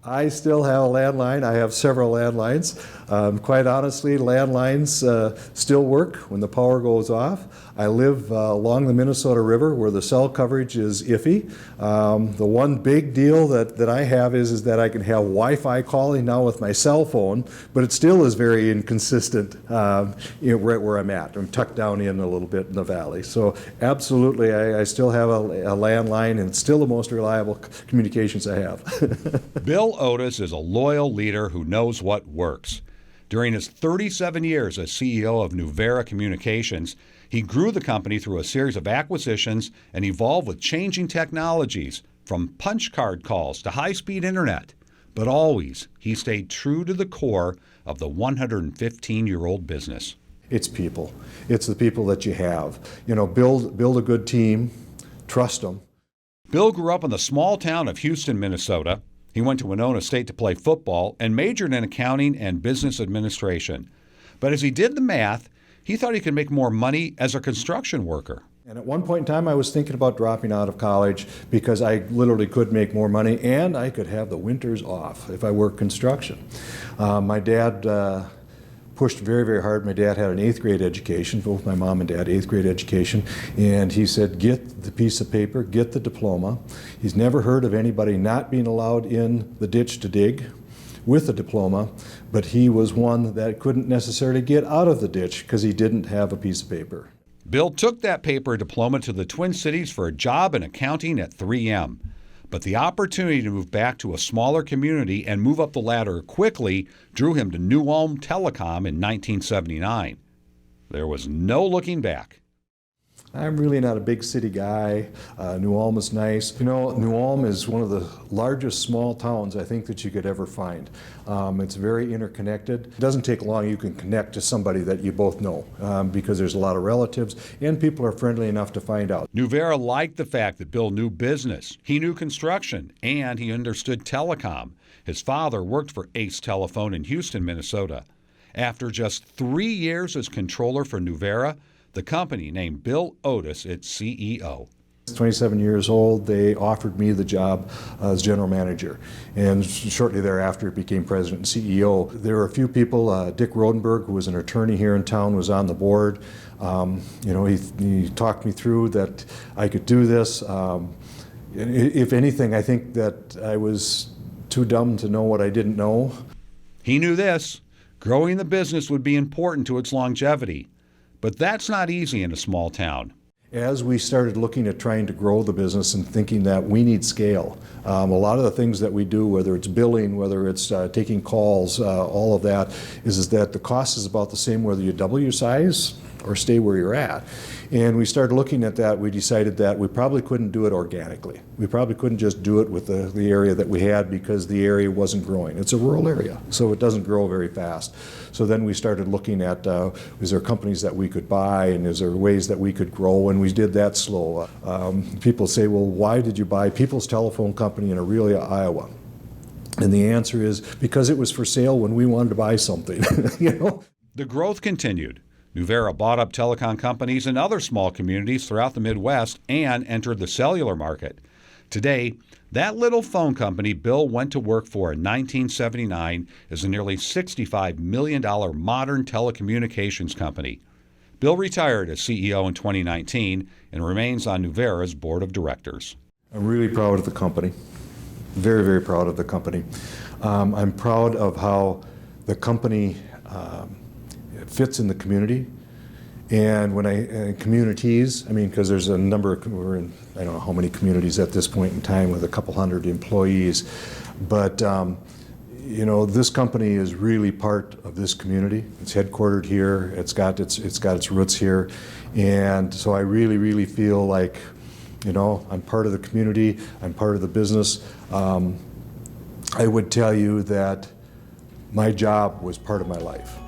I still have a landline. I have several landlines. Quite honestly, landlines still work when the power goes off. I live along the Minnesota River where the cell coverage is iffy. The one big deal that I have is that I can have Wi-Fi calling now with my cell phone, but it still is very inconsistent right where I'm at. I'm tucked down in a little bit in the valley. So absolutely, I still have a landline, and it's still the most reliable communications I have. Bill Otis is a loyal leader who knows what works. During his 37 years as CEO of Nuvera Communications, he grew the company through a series of acquisitions and evolved with changing technologies, from punch card calls to high-speed internet. But always, he stayed true to the core of the 115-year-old business. It's people. It's the people that you have. You know, build a good team, trust them. Bill grew up in the small town of Houston, Minnesota. He went to Winona State to play football and majored in accounting and business administration. But as he did the math, he thought he could make more money as a construction worker. And at one point in time, I was thinking about dropping out of college because I literally could make more money and I could have the winters off if I worked construction. My dad pushed very, very hard. My dad had an 8th grade education, both my mom and dad, 8th grade education, and he said, get the piece of paper, get the diploma. He's never heard of anybody not being allowed in the ditch to dig with a diploma, but he was one that couldn't necessarily get out of the ditch because he didn't have a piece of paper. Bill took that paper diploma to the Twin Cities for a job in accounting at 3M. But the opportunity to move back to a smaller community and move up the ladder quickly drew him to New Ulm Telecom in 1979. There was no looking back. I'm really not a big city guy. New Ulm is nice. You know, New Ulm is one of the largest small towns I think that you could ever find. It's very interconnected. It doesn't take long. You can connect to somebody that you both know because there's a lot of relatives and people are friendly enough to find out. Nuvera liked the fact that Bill knew business, he knew construction, and he understood telecom. His father worked for Ace Telephone in Houston, Minnesota. After just 3 years as controller for Nuvera, the company named Bill Otis its CEO. 27 years old, they offered me the job as general manager, and shortly thereafter became president and CEO. There were a few people. Dick Rodenberg, who was an attorney here in town, was on the board. He talked me through that I could do this. If anything, I think that I was too dumb to know what I didn't know. He knew this. Growing the business would be important to its longevity. But that's not easy in a small town. As we started looking at trying to grow the business and thinking that we need scale, a lot of the things that we do, whether it's billing, whether it's taking calls, all of that, is that the cost is about the same whether you double your size or stay where you're at. And we started looking at that. We decided that we probably couldn't do it organically. We probably couldn't just do it with the area that we had because the area wasn't growing. It's a rural area, so it doesn't grow very fast. So then we started looking at, is there companies that we could buy, and is there ways that we could grow, and we did that slow. People say, well, why did you buy People's Telephone Company in Aurelia, Iowa? And the answer is because it was for sale when we wanted to buy something. You know? The growth continued. Nuvera bought up telecom companies in other small communities throughout the Midwest and entered the cellular market. Today, that little phone company Bill went to work for in 1979 is a nearly $65 million modern telecommunications company. Bill retired as CEO in 2019 and remains on Nuvera's board of directors. I'm really proud of the company. Very, very proud of the company. I'm proud of how the company fits in the community, and when communities, I mean, because there's a number we're in, I don't know how many communities at this point in time with a couple hundred employees, but you know, this company is really part of this community. It's headquartered here. It's got its roots here, and so I really, really feel like, you know, I'm part of the community. I'm part of the business. I would tell you that my job was part of my life.